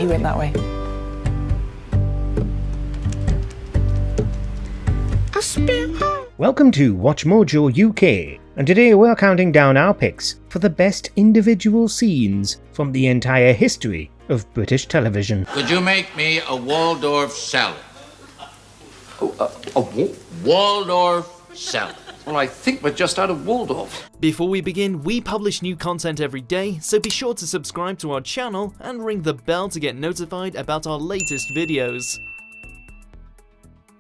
He went that way. Welcome to Watch Mojo UK, and today we're counting down our picks for the best individual scenes from the entire history of British television. Could you make me a Waldorf salad? A what? Waldorf salad. Well, I think we're just out of Waldorf. Before we begin, we publish new content every day, so be sure to subscribe to our channel and ring the bell to get notified about our latest videos.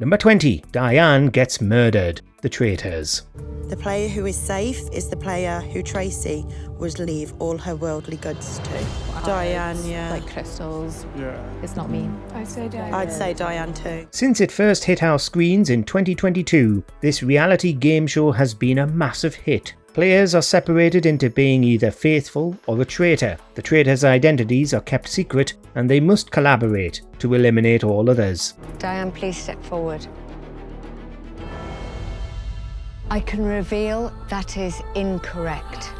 Number 20. Diane gets murdered. The Traitors. The player who is safe is the player who Tracy would leave all her worldly goods to. Diane, yeah. Like crystals. Yeah. It's not me. I'd say Diane too. Since it first hit our screens in 2022, this reality game show has been a massive hit. Players are separated into being either faithful or a traitor. The traitors' identities are kept secret and they must collaborate to eliminate all others. Diane, please step forward. I can reveal that is incorrect.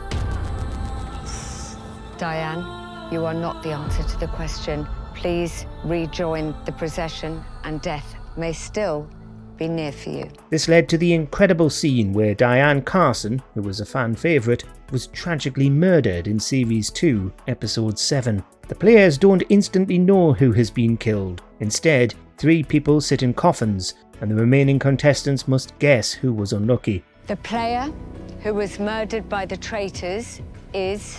Diane, you are not the answer to the question. Please rejoin the procession and death may still be near for you. This led to the incredible scene where Diane Carson, who was a fan favourite, was tragically murdered in Series 2, Episode 7. The players don't instantly know who has been killed. Instead, 3 people sit in coffins, and the remaining contestants must guess who was unlucky. The player who was murdered by the traitors is...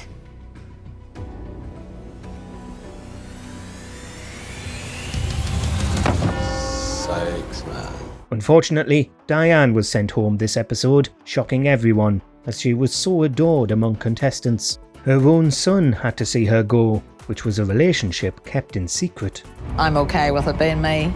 Sakes, man. Unfortunately, Diane was sent home this episode, shocking everyone, as she was so adored among contestants. Her own son had to see her go, which was a relationship kept in secret. I'm okay with it being me.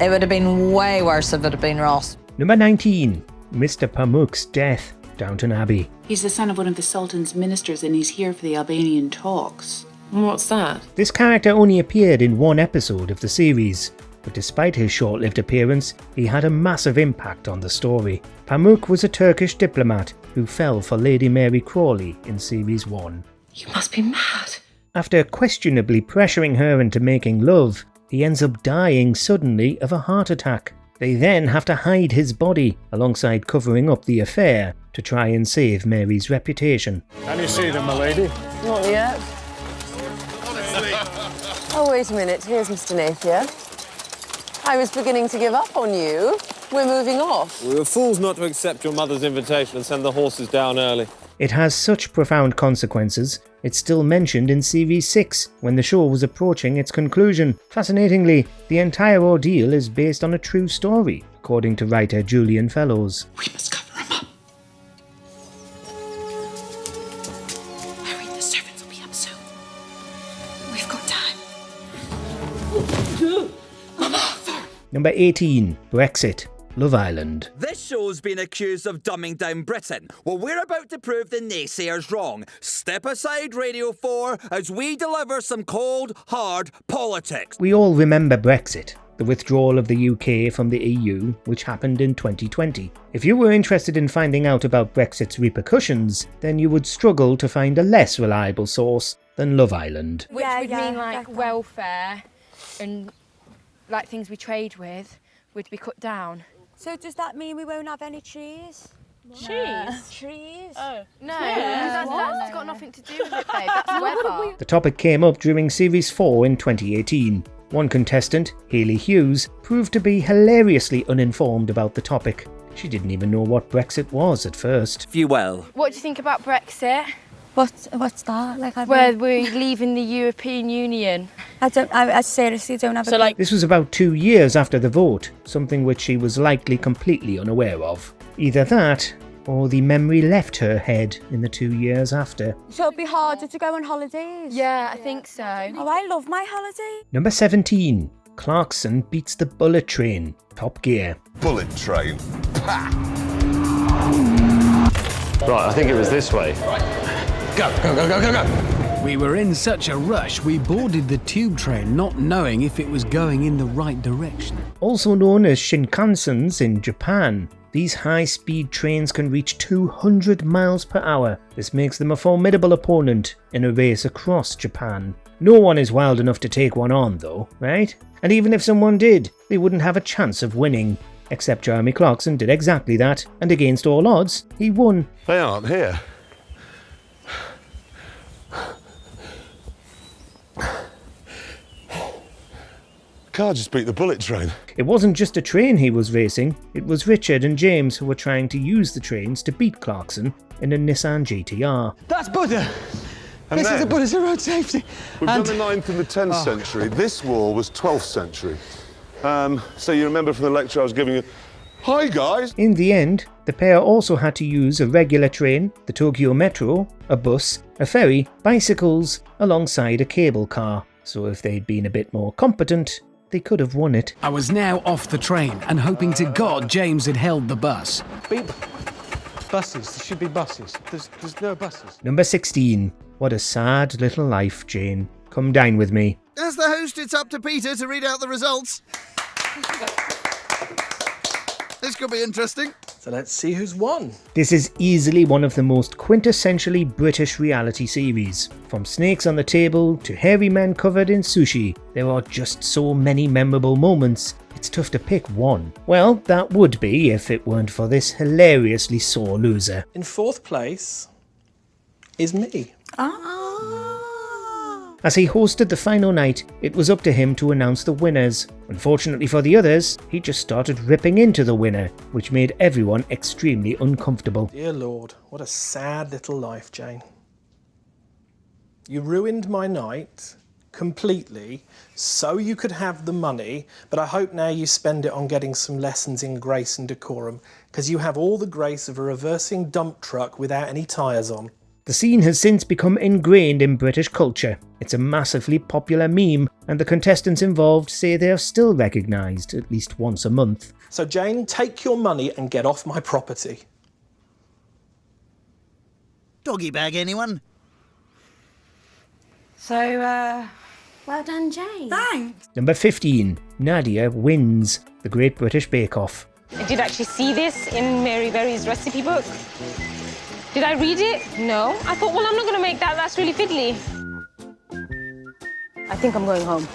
It would have been way worse if it had been Ross. Number 19. Mr. Pamuk's death, Downton Abbey. He's the son of one of the Sultan's ministers and he's here for the Albanian talks. What's that? This character only appeared in one episode of the series, but despite his short-lived appearance, he had a massive impact on the story. Pamuk was a Turkish diplomat who fell for Lady Mary Crawley in Series 1. You must be mad. After questionably pressuring her into making love, he ends up dying suddenly of a heart attack. They then have to hide his body, alongside covering up the affair, to try and save Mary's reputation. Can you see them, my lady? Not yet. Oh, wait a minute. Here's Mr. Napier. I was beginning to give up on you. We're moving off. We were fools not to accept your mother's invitation and send the horses down early. It has such profound consequences, it's still mentioned in Series 6, when the show was approaching its conclusion. Fascinatingly, the entire ordeal is based on a true story, according to writer Jillian Fellows. We must cover him up. Hurry, the servants will be up soon. We've got time. Number 18. Brexit. Love Island. This show's been accused of dumbing down Britain. Well, we're about to prove the naysayers wrong. Step aside, Radio 4, as we deliver some cold, hard politics. We all remember Brexit, the withdrawal of the UK from the EU, which happened in 2020. If you were interested in finding out about Brexit's repercussions, then you would struggle to find a less reliable source than Love Island. Which would mean like welfare and like things we trade with would be cut down. So does that mean we won't have any trees? Cheese? Trees? Oh. No, that's got nothing to do with it, babe. That's weather. The topic came up during Series 4 in 2018. One contestant, Hayley Hughes, proved to be hilariously uninformed about the topic. She didn't even know what Brexit was at first. If you will. What do you think about Brexit? What's that? Where we're leaving the European Union. I seriously don't have a... This was about 2 years after the vote, something which she was likely completely unaware of. Either that, or the memory left her head in the 2 years after. So it'll be harder to go on holidays? Yeah, I think so. Oh, I love my holiday. Number 17. Clarkson beats the bullet train. Top Gear. Bullet train. Right, I think it was this way. Go, go, go, go, go, go! We were in such a rush, we boarded the tube train not knowing if it was going in the right direction. Also known as Shinkansens in Japan, these high-speed trains can reach 200 miles per hour. This makes them a formidable opponent in a race across Japan. No one is wild enough to take one on though, right? And even if someone did, they wouldn't have a chance of winning. Except Jeremy Clarkson did exactly that, and against all odds, he won. They aren't here. Car just beat the bullet train. It wasn't just a train he was racing, it was Richard and James who were trying to use the trains to beat Clarkson in a Nissan GTR. That's Buddha! And this then, is the Buddha's road safety. We've done the 9th and the 10th century. This wall was 12th century. So you remember from the lecture I was giving you, hi guys! In the end, the pair also had to use a regular train, the Tokyo Metro, a bus, a ferry, bicycles, alongside a cable car. So if they'd been a bit more competent, they could have won it. I was now off the train and hoping to God James had held the bus. Beep. Buses. There should be buses. There's no buses. Number 16. What a sad little life, Jane. Come dine with me. As the host, it's up to Peter to read out the results. This could be interesting. So let's see who's won. This is easily one of the most quintessentially British reality series. From snakes on the table to hairy men covered in sushi, there are just so many memorable moments, it's tough to pick one. Well, that would be if it weren't for this hilariously sore loser. In 4th place is me. As he hosted the final night, it was up to him to announce the winners. Unfortunately for the others, he just started ripping into the winner, which made everyone extremely uncomfortable. Dear Lord, what a sad little life, Jane. You ruined my night completely so you could have the money, but I hope now you spend it on getting some lessons in grace and decorum, because you have all the grace of a reversing dump truck without any tyres on. The scene has since become ingrained in British culture. It's a massively popular meme, and the contestants involved say they are still recognised at least once a month. So Jane, take your money and get off my property. Doggy bag, anyone? So, well done, Jane. Thanks. Number 15. Nadia wins the Great British Bake Off. I did actually see this in Mary Berry's recipe book. Did I read it? No. I thought, well, I'm not going to make that. That's really fiddly. I think I'm going home.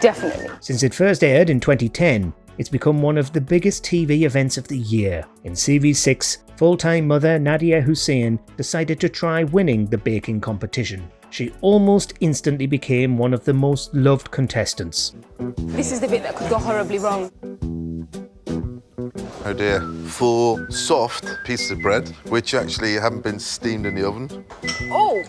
Definitely. Since it first aired in 2010, it's become one of the biggest TV events of the year. In Series 6, full-time mother Nadia Hussein decided to try winning the baking competition. She almost instantly became one of the most loved contestants. This is the bit that could go horribly wrong. Oh dear. 4 soft pieces of bread, which actually haven't been steamed in the oven. Oh!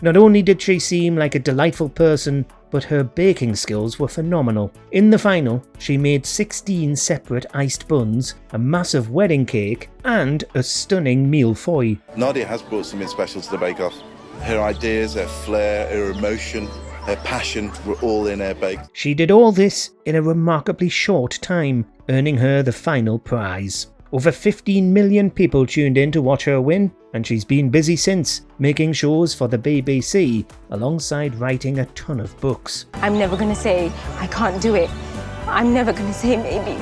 Not only did she seem like a delightful person, but her baking skills were phenomenal. In the final, she made 16 separate iced buns, a massive wedding cake, and a stunning mille-feuille. Nadia has brought something special to the Bake Off. Her ideas, her flair, her emotion, her passion were all in her bake. She did all this in a remarkably short time, earning her the final prize. Over 15 million people tuned in to watch her win, and she's been busy since, making shows for the BBC, alongside writing a ton of books. I'm never going to say, I can't do it. I'm never going to say maybe.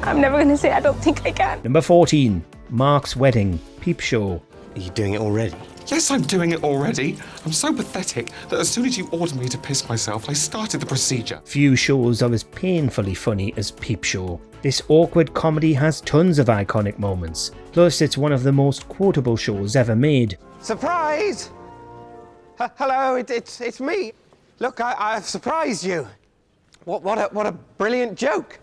I'm never going to say I don't think I can. Number 14. Mark's Wedding, Peep Show. Are you doing it already? Yes, I'm doing it already. I'm so pathetic that as soon as you ordered me to piss myself, I started the procedure. Few shows are as painfully funny as Peep Show. This awkward comedy has tons of iconic moments. Plus, it's one of the most quotable shows ever made. Surprise! Hello, it's me. Look, I've surprised you. What a brilliant joke.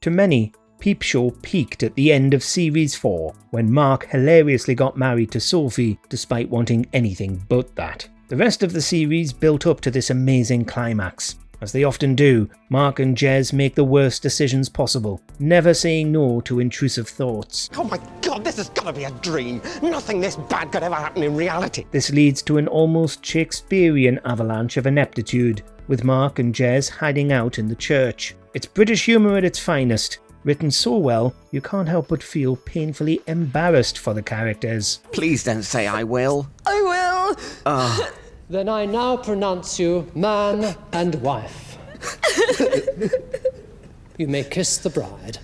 To many, Peep Show peaked at the end of Series 4, when Mark hilariously got married to Sophie despite wanting anything but that. The rest of the series built up to this amazing climax. As they often do, Mark and Jez make the worst decisions possible, never saying no to intrusive thoughts. Oh my God, this has got to be a dream. Nothing this bad could ever happen in reality. This leads to an almost Shakespearean avalanche of ineptitude, with Mark and Jez hiding out in the church. It's British humour at its finest, written so well you can't help but feel painfully embarrassed for the characters. Please don't say I will. I will. Then I now pronounce you man and wife. You may kiss the bride.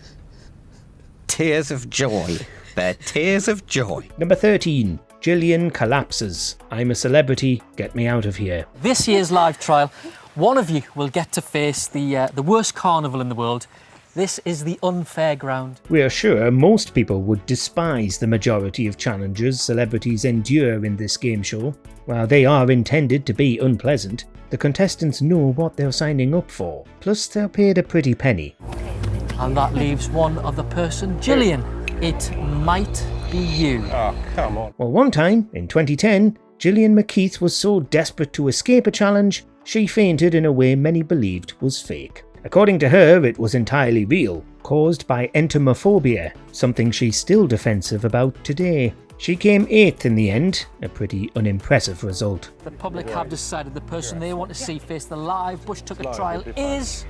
tears of joy. They're tears of joy. Number 13. Jillian collapses. I'm a celebrity, get me out of here. This year's live trial, one of you will get to face the worst carnival in the world. This is the unfair ground. We are sure most people would despise the majority of challenges celebrities endure in this game show. While they are intended to be unpleasant, the contestants know what they're signing up for. Plus, they're paid a pretty penny. And that leaves one other person, Jillian. It might be you. Oh, come on. Well, one time, in 2010, Gillian McKeith was so desperate to escape a challenge, she fainted in a way many believed was fake. According to her, it was entirely real, caused by entomophobia, something she's still defensive about today. She came 8th in the end, a pretty unimpressive result. The public have decided the person they want to see face the live Bush Tucker trial is...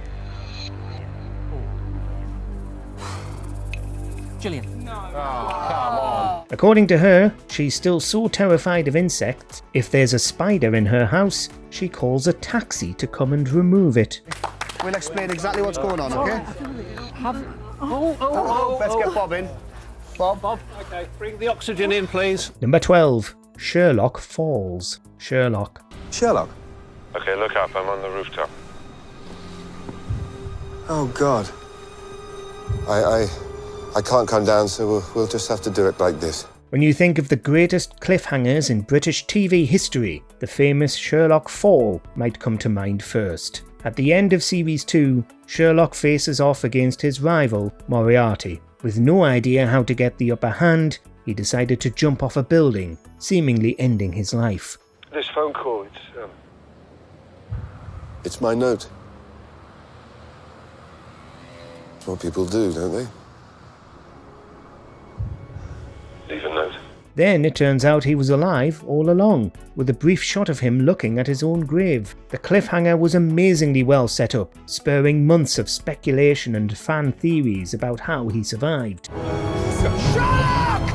Jillian. Oh, come on. According to her, she's still so terrified of insects, if there's a spider in her house, she calls a taxi to come and remove it. We'll explain exactly what's going on, okay? Let's get Bob in. Bob. Okay, bring the oxygen in, please. Number 12. Sherlock falls. Sherlock. Sherlock? Okay, look up. I'm on the rooftop. Oh, God. I can't come down, so we'll just have to do it like this. When you think of the greatest cliffhangers in British TV history, the famous Sherlock fall might come to mind first. At the end of Series 2, Sherlock faces off against his rival, Moriarty. With no idea how to get the upper hand, he decided to jump off a building, seemingly ending his life. This phone call, It's my note. It's what people do, don't they? leave a note. Then it turns out he was alive all along, with a brief shot of him looking at his own grave. The cliffhanger was amazingly well set up, spurring months of speculation and fan theories about how he survived. Sherlock!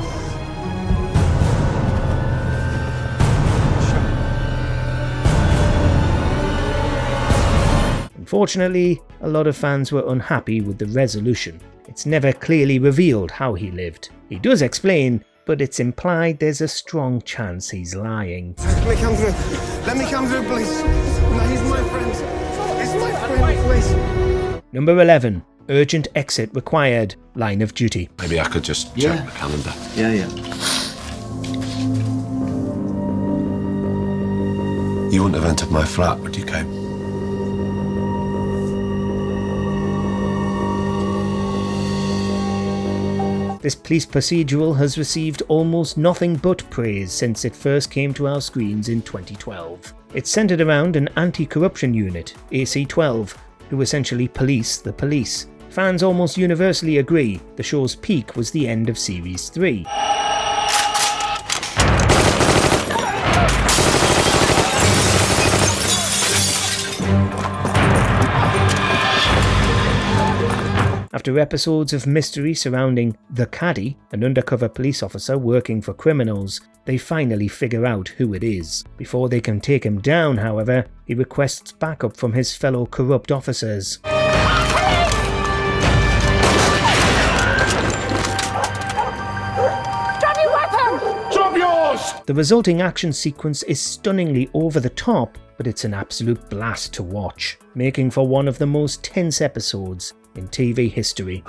Unfortunately, a lot of fans were unhappy with the resolution. It's never clearly revealed how he lived. He does explain, but it's implied there's a strong chance he's lying. Let me come through. Let me come through, please. No, he's my friend. He's my friend, please. Number 11. Urgent exit required. Line of duty. Maybe I could just check the calendar. Yeah. You wouldn't have entered my flat, would you, Kate? This police procedural has received almost nothing but praise since it first came to our screens in 2012. It's centred around an anti-corruption unit, AC-12, who essentially police the police. Fans almost universally agree the show's peak was the end of Series 3. After episodes of mystery surrounding the Caddy, an undercover police officer working for criminals, they finally figure out who it is. Before they can take him down, however, he requests backup from his fellow corrupt officers. Drop your weapon! Drop yours! The resulting action sequence is stunningly over the top, but it's an absolute blast to watch, making for one of the most tense episodes in TV history.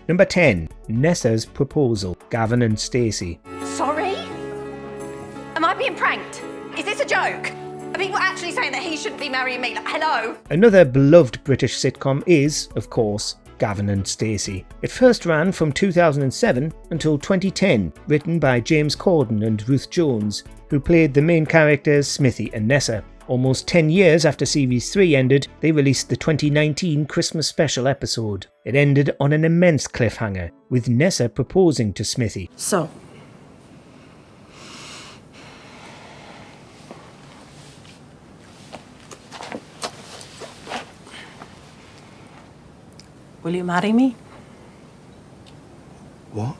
Number 10. Nessa's proposal. Gavin and Stacey. Sorry? Am I being pranked? Is this a joke? Are people actually saying that he shouldn't be marrying me? Like, hello? Another beloved British sitcom is, of course, Gavin and Stacey. It first ran from 2007 until 2010, written by James Corden and Ruth Jones, who played the main characters Smithy and Nessa. Almost 10 years after Series 3 ended, they released the 2019 Christmas special episode. It ended on an immense cliffhanger, with Nessa proposing to Smithy. So, will you marry me? What?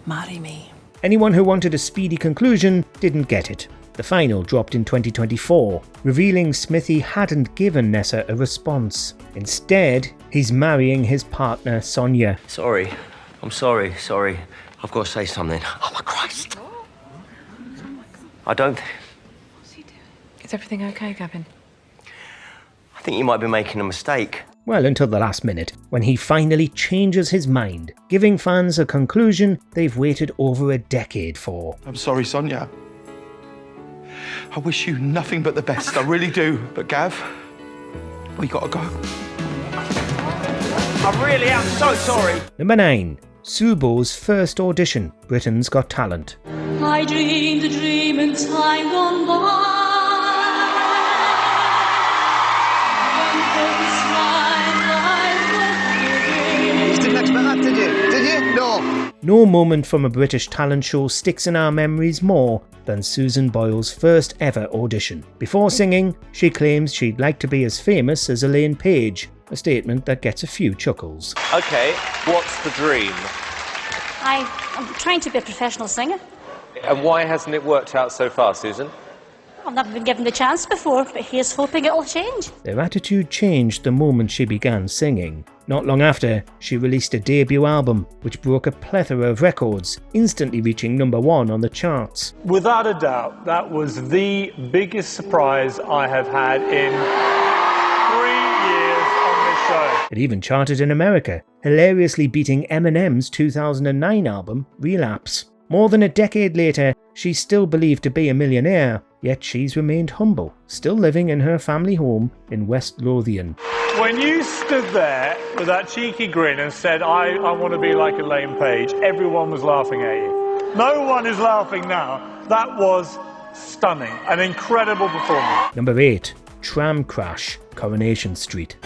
Marry me. Anyone who wanted a speedy conclusion didn't get it. The final dropped in 2024, revealing Smithy hadn't given Nessa a response. Instead, he's marrying his partner Sonia. Sorry. I'm sorry. I've got to say something. Oh my Christ. I don't... Is everything okay, Gavin? I think you might be making a mistake. Well, until the last minute, when he finally changes his mind, giving fans a conclusion they've waited over a decade for. I'm sorry, Sonia. I wish you nothing but the best, I really do. But Gav, we gotta go. I really am so sorry. Number 9. Subo's first audition, Britain's Got Talent. I dreamed a dream in time gone by. You didn't expect that, did you? Did you? No. No moment from a British talent show sticks in our memories more than Susan Boyle's first ever audition. Before singing, she claims she'd like to be as famous as Elaine Page, a statement that gets a few chuckles. OK, what's the dream? I'm trying to be a professional singer. And why hasn't it worked out so far, Susan? I've never been given the chance before, but here's hoping it'll change. Their attitude changed the moment she began singing. Not long after, she released a debut album, which broke a plethora of records, instantly reaching number 1 on the charts. Without a doubt, that was the biggest surprise I have had in 3 years on this show. It even charted in America, hilariously beating Eminem's 2009 album, Relapse. More than a decade later, she's still believed to be a millionaire, yet she's remained humble, still living in her family home in West Lothian. When you stood there with that cheeky grin and said, I want to be like Elaine Page, everyone was laughing at you. No one is laughing now. That was stunning. An incredible performance. Number 8. Tram Crash, Coronation Street.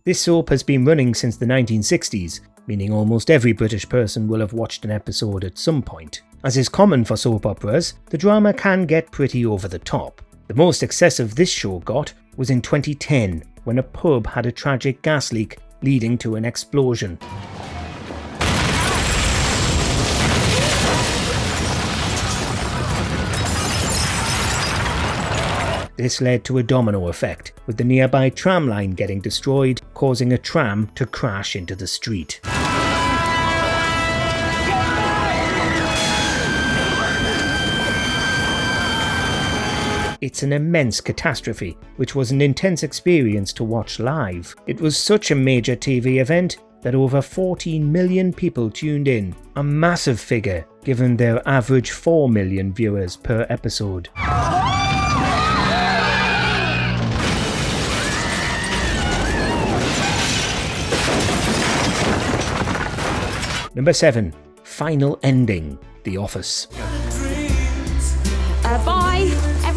This soap has been running since the 1960s, meaning almost every British person will have watched an episode at some point. As is common for soap operas, the drama can get pretty over the top. The most excessive this show got was in 2010, when a pub had a tragic gas leak leading to an explosion. This led to a domino effect, with the nearby tram line getting destroyed, causing a tram to crash into the street. It's an immense catastrophe, which was an intense experience to watch live. It was such a major TV event that over 14 million people tuned in, a massive figure given their average 4 million viewers per episode. Number 7. Final Ending, The Office. Bye.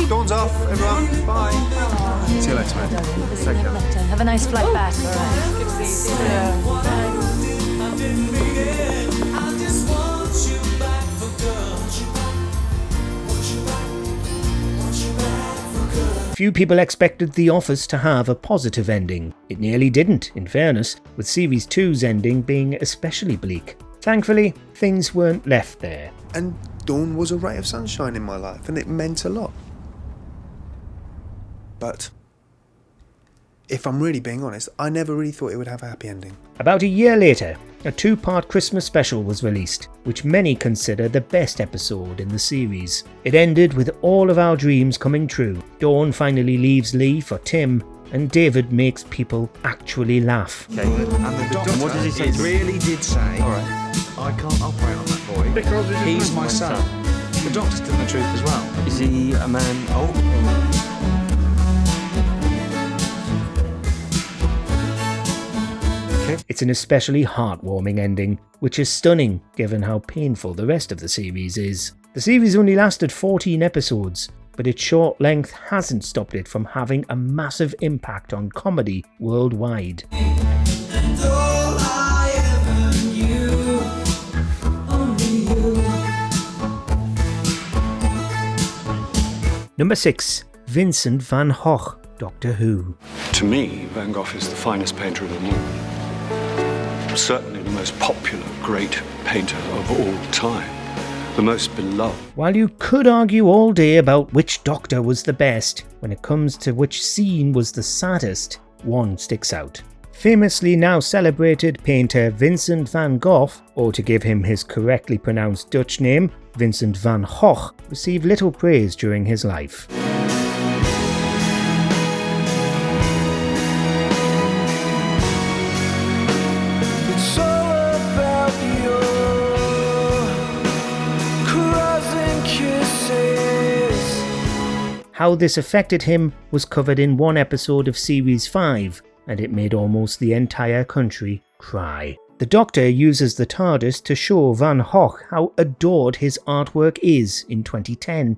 Dawn's off, everyone. Bye. See you later, mate. Take care. Have a nice flight back. Few people expected The Office to have a positive ending. It nearly didn't, in fairness, with Series 2's ending being especially bleak. Thankfully, things weren't left there. And Dawn was a ray of sunshine in my life, and it meant a lot. But if I'm really being honest, I never really thought it would have a happy ending. About a year later, a 2-part Christmas special was released, which many consider the best episode in the series. It ended with all of our dreams coming true. Dawn finally leaves Lee for Tim, and David makes people actually laugh. Okay, and the doctor, what does he say? It really did say, all right, I can't operate on that boy because he's my son. The doctor's telling the truth as well. Is he a man old? It's an especially heartwarming ending, which is stunning given how painful the rest of the series is. The series only lasted 14 episodes, but its short length hasn't stopped it from having a massive impact on comedy worldwide. Number 6. Vincent van Gogh, Doctor Who. To me, Van Gogh is the finest painter of them all. Certainly the most popular great painter of all time. The most beloved. While you could argue all day about which Doctor was the best, when it comes to which scene was the saddest, one sticks out. Famously now celebrated painter Vincent van Gogh, or to give him his correctly pronounced Dutch name, Vincent van Gogh, received little praise during his life. How this affected him was covered in one episode of Series 5, and it made almost the entire country cry. The Doctor uses the TARDIS to show Van Gogh how adored his artwork is in 2010.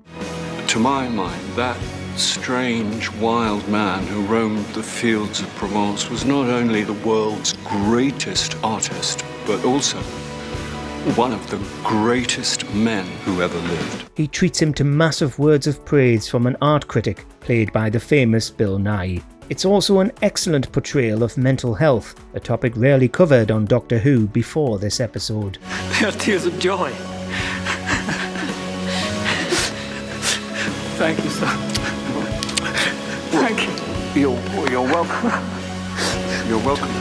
To my mind, that strange, wild man who roamed the fields of Provence was not only the world's greatest artist, but also one of the greatest men who ever lived. He treats him to massive words of praise from an art critic, played by the famous Bill Nye. It's also an excellent portrayal of mental health, a topic rarely covered on Doctor Who before this episode. They are tears of joy. Thank you, sir. Thank you. You're welcome. You're welcome.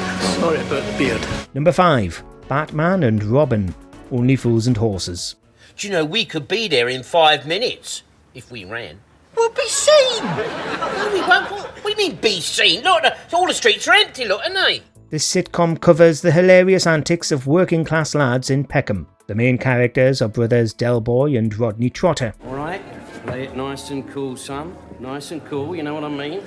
Sorry about the beard. Number 5. Batman and Robin. Only Fools and Horses. Do you know, we could be there in 5 minutes if we ran. We'll be seen! No, we won't. What do you mean, be seen? Look, all the streets are empty, look, aren't they? This sitcom covers the hilarious antics of working class lads in Peckham. The main characters are brothers Del Boy and Rodney Trotter. All right, play it nice and cool, son. Nice and cool, you know what I mean?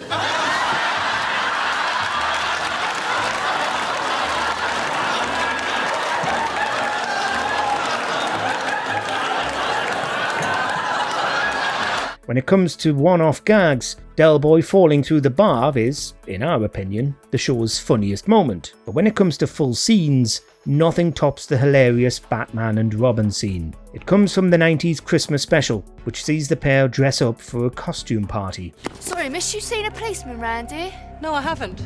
When it comes to one-off gags, Del Boy falling through the bar is, in our opinion, the show's funniest moment. But when it comes to full scenes, nothing tops the hilarious Batman and Robin scene. It comes from the 90s Christmas special, which sees the pair dress up for a costume party. Sorry, miss, you seen a policeman round here? No, I haven't.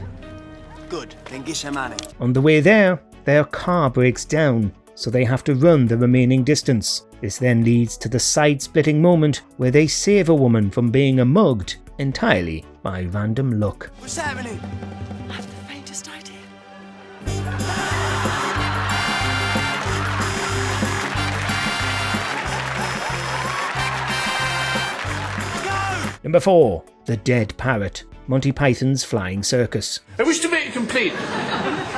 Good, then get some money. On the way there, their car breaks down, so they have to run the remaining distance. This then leads to the side-splitting moment where they save a woman from being mugged entirely by random luck. What's happening? I have the faintest idea. Number 4. The Dead Parrot. Monty Python's Flying Circus. I wish to make a complaint.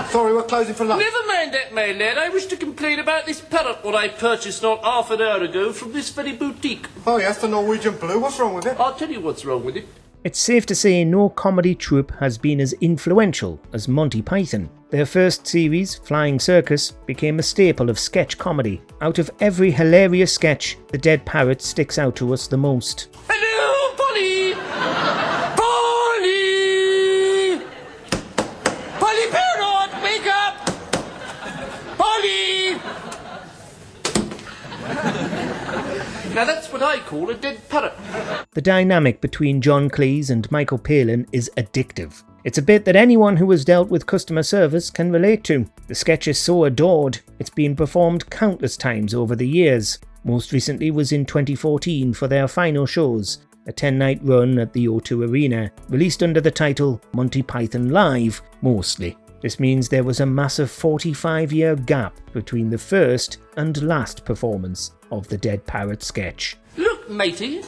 Sorry, we're closing for lunch. Never mind that, my lad. I wish to complain about this parrot what I purchased not half an hour ago from this very boutique. Oh, yes, the Norwegian blue. What's wrong with it? I'll tell you what's wrong with it. It's safe to say no comedy troupe has been as influential as Monty Python. Their first series, Flying Circus, became a staple of sketch comedy. Out of every hilarious sketch, the Dead Parrot sticks out to us the most. Hello, Polly! Polly Parrot, wake up! Polly! Now that's what I call a dead parrot. The dynamic between John Cleese and Michael Palin is addictive. It's a bit that anyone who has dealt with customer service can relate to. The sketch is so adored, it's been performed countless times over the years. Most recently was in 2014 for their final shows, a 10-night run at the O2 Arena, released under the title Monty Python Live, mostly. This means there was a massive 45-year gap between the first and last performance of the Dead Parrot sketch. Look, matey.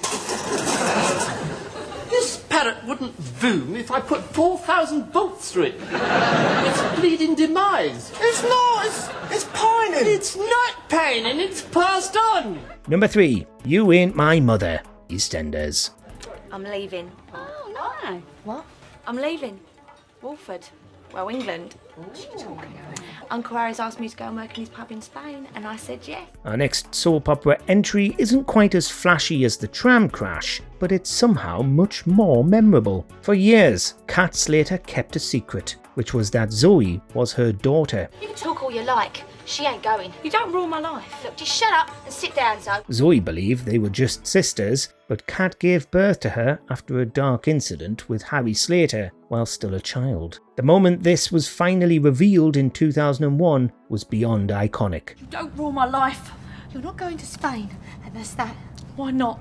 This parrot wouldn't boom if I put 4,000 bolts through it. It's bleeding demise. It's not. It's pining. It's not pining. It's passed on. Number 3. You Ain't My Mother, EastEnders. I'm leaving. Oh, no. What? I'm leaving. Walford. Well, England. Uncle Harry's asked me to go and work in his pub in Spain, and I said yes. Our next soap opera entry isn't quite as flashy as the tram crash, but it's somehow much more memorable. For years, Kat Slater kept a secret, which was that Zoe was her daughter. You can talk all you like. She ain't going. You don't rule my life. Look, just shut up and sit down, Zoe. Zoe believed they were just sisters, but Kat gave birth to her after a dark incident with Harry Slater while still a child. The moment this was finally revealed in 2001 was beyond iconic. You don't rule my life. You're not going to Spain, and that's that. Why not?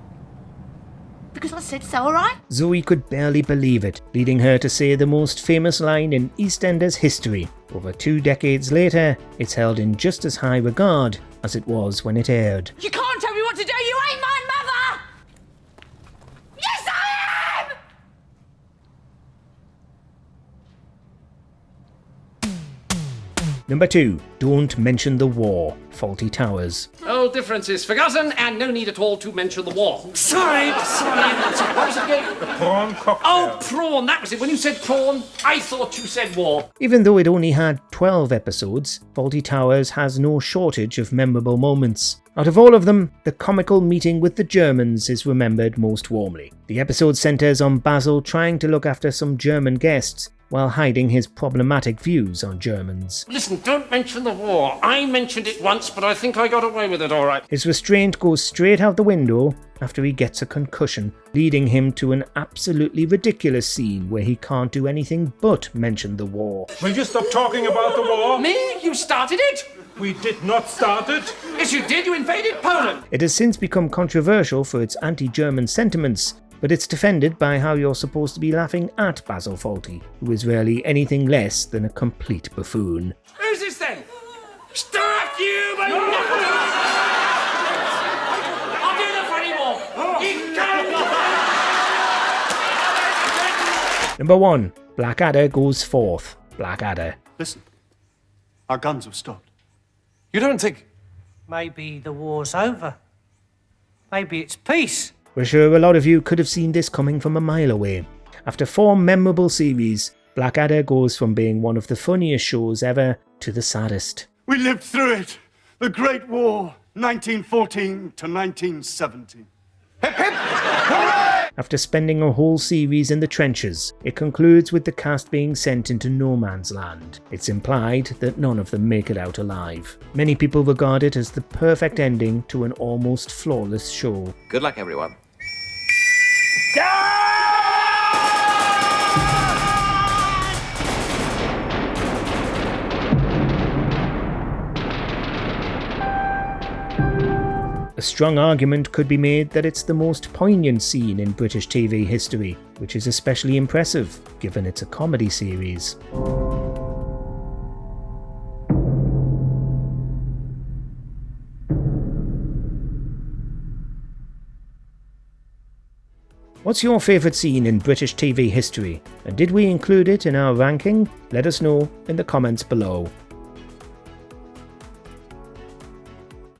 Because I said so, alright? Zoe could barely believe it, leading her to say the most famous line in EastEnders history. Over 2 decades later, it's held in just as high regard as it was when it aired. You can't tell me what to do. You ain't my mother. Yes, I am. Number 2. Don't mention the war. Fawlty Towers. All differences forgotten, and no need at all to mention the war. Sorry. What was it again? The prawn cocktail. Oh, prawn, that was it. When you said prawn, I thought you said war. Even though it only had 12 episodes, Fawlty Towers has no shortage of memorable moments. Out of all of them, the comical meeting with the Germans is remembered most warmly. The episode centres on Basil trying to look after some German guests, while hiding his problematic views on Germans. Listen, don't mention the war. I mentioned it once, but I think I got away with it all right. His restraint goes straight out the window after he gets a concussion, leading him to an absolutely ridiculous scene where he can't do anything but mention the war. Will you stop talking about the war? Me? You started it? We did not start it. Yes, you did. You invaded Poland. It has since become controversial for its anti-German sentiments, but it's defended by how you're supposed to be laughing at Basil Fawlty, who is really anything less than a complete buffoon. Who's this then? Start you, but I'll do enough anymore. Number 1. Blackadder goes forth. Blackadder. Listen, our guns have stopped. You don't think... Maybe the war's over. Maybe it's peace. We're sure a lot of you could have seen this coming from a mile away. After 4 memorable series, Blackadder goes from being one of the funniest shows ever to the saddest. We lived through it. The Great War, 1914 to 1917. Hip, hip, hooray! After spending a whole series in the trenches, it concludes with the cast being sent into no man's land. It's implied that none of them make it out alive. Many people regard it as the perfect ending to an almost flawless show. Good luck, everyone. A strong argument could be made that it's the most poignant scene in British TV history, which is especially impressive, given it's a comedy series. What's your favourite scene in British TV history, and did we include it in our ranking? Let us know in the comments below.